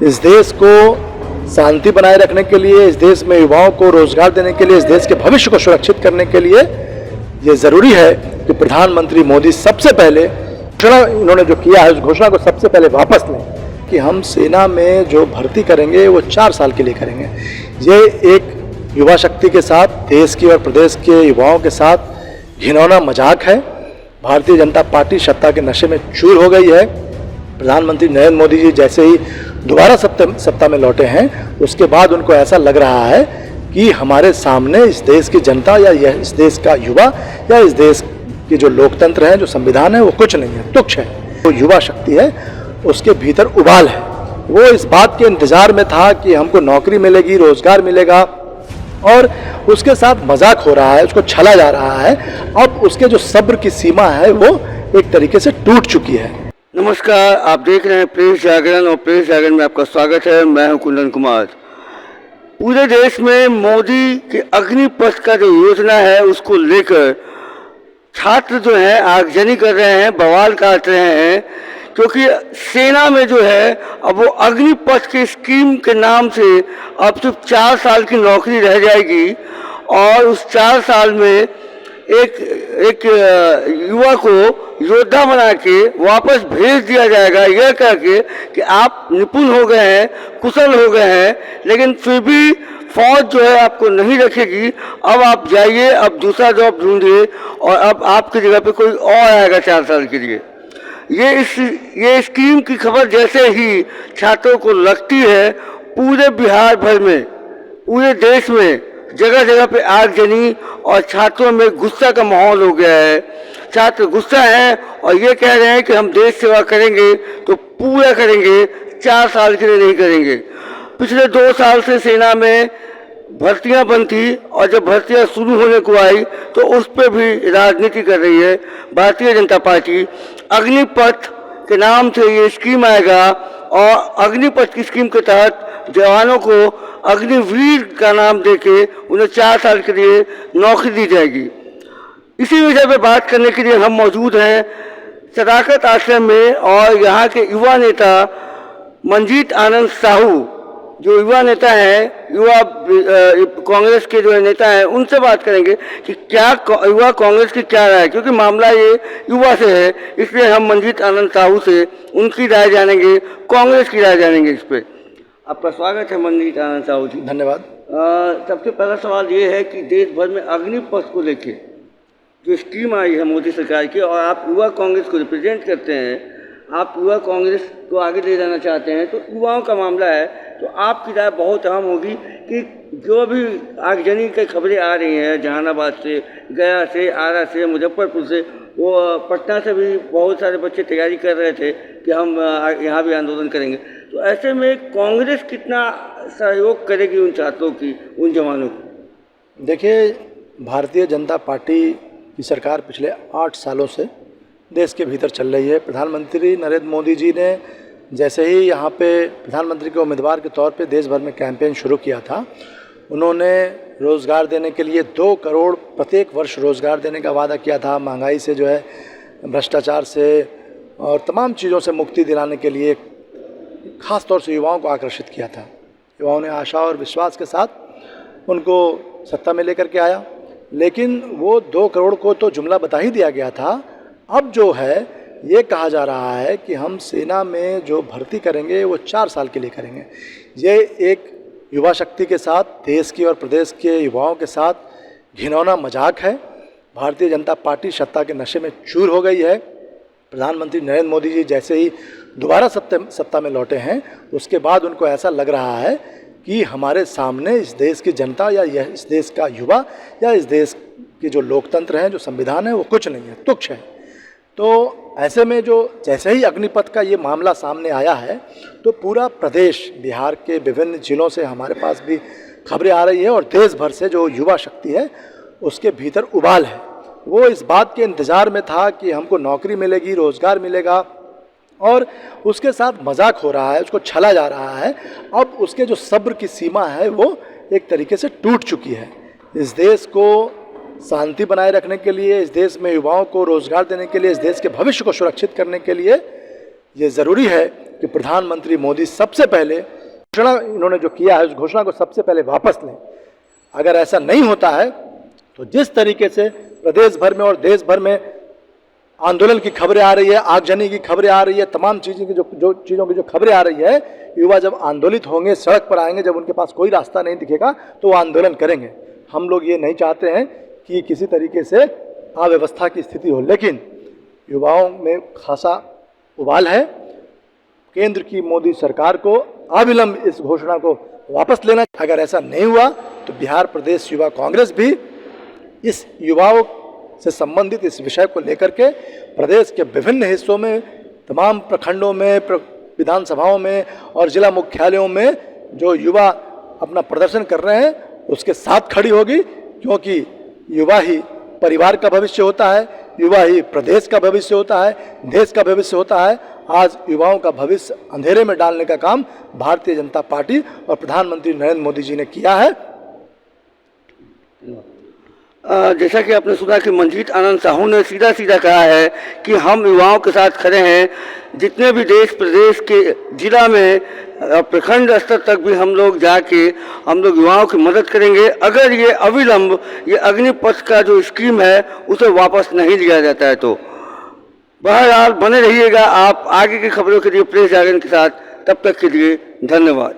इस देश को शांति बनाए रखने के लिए, इस देश में युवाओं को रोजगार देने के लिए, इस देश के भविष्य को सुरक्षित करने के लिए ये जरूरी है कि प्रधानमंत्री मोदी सबसे पहले घोषणा इन्होंने जो किया है उस घोषणा को सबसे पहले वापस लें कि हम सेना में जो भर्ती करेंगे वो 4 साल के लिए करेंगे। ये एक युवा शक्ति के साथ, देश की और प्रदेश के युवाओं के साथ घिनौना मजाक है। भारतीय जनता पार्टी सत्ता के नशे में चूर हो गई है। प्रधानमंत्री नरेंद्र मोदी जी जैसे ही दोबारा सत्ता में लौटे हैं उसके बाद उनको ऐसा लग रहा है कि हमारे सामने इस देश की जनता या इस देश का युवा या इस देश की जो लोकतंत्र है, जो संविधान है, वो कुछ नहीं है, तुच्छ है। वो युवा शक्ति है, उसके भीतर उबाल है। वो इस बात के इंतजार में था कि हमको नौकरी मिलेगी, रोजगार मिलेगा, और उसके साथ मजाक हो रहा है, उसको छला जा रहा है। अब उसके जो सब्र की सीमा है वो एक तरीके से टूट चुकी है। नमस्कार, आप देख रहे हैं प्रेस जागरण और प्रेस जागरण में आपका स्वागत है। मैं हूं कुंदन कुमार। पूरे देश में मोदी के अग्निपथ का जो योजना है उसको लेकर छात्र जो है आगजनी कर रहे हैं, बवाल काट रहे हैं, क्योंकि सेना में जो है अब वो अग्निपथ की स्कीम के नाम से अब सिर्फ 4 साल की नौकरी रह जाएगी और उस 4 साल में एक युवा को योद्धा बना के वापस भेज दिया जाएगा, यह करके कि आप निपुण हो गए हैं, कुशल हो गए हैं, लेकिन फिर भी फौज जो है आपको नहीं रखेगी। अब आप जाइए, अब दूसरा जॉब ढूंढिए और अब आपकी जगह पे कोई और आएगा 4 साल के लिए। ये स्कीम की खबर जैसे ही छात्रों को लगती है, पूरे बिहार भर में, पूरे देश में जगह जगह पे आगजनी और छात्रों में गुस्सा का माहौल हो गया है। छात्र गुस्सा हैं और ये कह रहे हैं कि हम देश सेवा करेंगे तो पूरा करेंगे, 4 साल के लिए नहीं करेंगे। पिछले 2 साल से सेना में भर्तियां बंद थी और जब भर्तियां शुरू होने को आई तो उस पर भी राजनीति कर रही है भारतीय जनता पार्टी। अग्निपथ के नाम से ये स्कीम आएगा और अग्निपथ की स्कीम के तहत जवानों को अग्निवीर का नाम देके उन्हें 4 साल के लिए नौकरी दी जाएगी। इसी विषय पे बात करने के लिए हम मौजूद हैं सदाकत आश्रम में और यहाँ के युवा नेता मंजीत आनंद साहू, जो युवा नेता हैं, युवा कांग्रेस के जो नेता हैं, उनसे बात करेंगे कि क्या युवा कांग्रेस की क्या राय है, क्योंकि मामला ये युवा से है, इसलिए हम मंजीत आनंद साहू से उनकी राय जानेंगे, कांग्रेस की राय जानेंगे इस पर। आपका स्वागत है मंजीत आनंद साहू जी। धन्यवाद। सबसे पहला सवाल ये है कि देश भर में अग्निपथ को लेके जो स्कीम आई है मोदी सरकार की, और आप युवा कांग्रेस को रिप्रेजेंट करते हैं, आप युवा कांग्रेस को आगे ले जाना चाहते हैं, तो युवाओं का मामला है, तो आपकी राय बहुत अहम होगी कि जो भी आगजनी की खबरें आ रही हैं जहानाबाद से, गया से, आरा से, मुजफ्फरपुर से, वो पटना से भी बहुत सारे बच्चे तैयारी कर रहे थे कि हम यहाँ भी आंदोलन करेंगे, तो ऐसे में कांग्रेस कितना सहयोग करेगी उन छात्रों की, उन जवानों की? देखिए, भारतीय जनता पार्टी की सरकार पिछले 8 सालों से देश के भीतर चल रही है। प्रधानमंत्री नरेंद्र मोदी जी ने जैसे ही यहाँ पे प्रधानमंत्री के उम्मीदवार के तौर पे देश भर में कैंपेन शुरू किया था, उन्होंने रोज़गार देने के लिए 2 करोड़ प्रत्येक वर्ष रोज़गार देने का वादा किया था। महंगाई से जो है, भ्रष्टाचार से और तमाम चीज़ों से मुक्ति दिलाने के लिए ख़ास तौर से युवाओं को आकर्षित किया था। युवाओं ने आशा और विश्वास के साथ उनको सत्ता में लेकर के आया, लेकिन वो 2 करोड़ को तो जुमला बता ही दिया गया था। अब जो है ये कहा जा रहा है कि हम सेना में जो भर्ती करेंगे वो 4 साल के लिए करेंगे। ये एक युवा शक्ति के साथ, देश की और प्रदेश के युवाओं के साथ घिनौना मजाक है। भारतीय जनता पार्टी सत्ता के नशे में चूर हो गई है। प्रधानमंत्री नरेंद्र मोदी जी जैसे ही दोबारा सत्ता में लौटे हैं उसके बाद उनको ऐसा लग रहा है कि हमारे सामने इस देश की जनता या इस देश का युवा या इस देश की जो लोकतंत्र है, जो संविधान है, वो कुछ नहीं है, तुच्छ है। तो ऐसे में जो जैसे ही अग्निपथ का ये मामला सामने आया है तो पूरा प्रदेश, बिहार के विभिन्न जिलों से हमारे पास भी खबरें आ रही है और देश भर से जो युवा शक्ति है उसके भीतर उबाल है। वो इस बात के इंतज़ार में था कि हमको नौकरी मिलेगी, रोज़गार मिलेगा, और उसके साथ मजाक हो रहा है, उसको छला जा रहा है। अब उसके जो सब्र की सीमा है वो एक तरीके से टूट चुकी है। इस देश को शांति बनाए रखने के लिए, इस देश में युवाओं को रोजगार देने के लिए, इस देश के भविष्य को सुरक्षित करने के लिए ये ज़रूरी है कि प्रधानमंत्री मोदी सबसे पहले घोषणा इन्होंने जो किया है उस घोषणा को सबसे पहले वापस लें। अगर ऐसा नहीं होता है तो जिस तरीके से प्रदेश भर में और देश भर में आंदोलन की खबरें आ रही है, आगजनी की खबरें आ रही है, तमाम चीज़ों की चीज़ों की जो खबरें आ रही है, युवा जब आंदोलित होंगे, सड़क पर आएंगे, जब उनके पास कोई रास्ता नहीं दिखेगा तो वो आंदोलन करेंगे। हम लोग ये नहीं चाहते हैं कि किसी तरीके से अव्यवस्था की स्थिति हो, लेकिन युवाओं में खासा उबाल है। केंद्र की मोदी सरकार को अविलंब इस घोषणा को वापस लेना। अगर ऐसा नहीं हुआ तो बिहार प्रदेश युवा कांग्रेस भी इस युवाओं से संबंधित इस विषय को लेकर के प्रदेश के विभिन्न हिस्सों में, तमाम प्रखंडों में, विधानसभाओं में और जिला मुख्यालयों में जो युवा अपना प्रदर्शन कर रहे हैं उसके साथ खड़ी होगी, क्योंकि युवा ही परिवार का भविष्य होता है, युवा ही प्रदेश का भविष्य होता है, देश का भविष्य होता है। आज युवाओं का भविष्य अंधेरे में डालने का काम भारतीय जनता पार्टी और प्रधानमंत्री नरेंद्र मोदी जी ने किया है। जैसा कि आपने सुना कि मंजीत आनंद साहू ने सीधा सीधा कहा है कि हम युवाओं के साथ खड़े हैं। जितने भी देश प्रदेश के जिला में प्रखंड स्तर तक भी हम लोग जाके हम लोग युवाओं की मदद करेंगे अगर ये अविलंब ये अग्निपथ का जो स्कीम है उसे वापस नहीं लिया जाता है। तो बहरहाल बने रहिएगा आप आगे की खबरों के लिए प्रेस जागरण के साथ। तब तक के लिए धन्यवाद।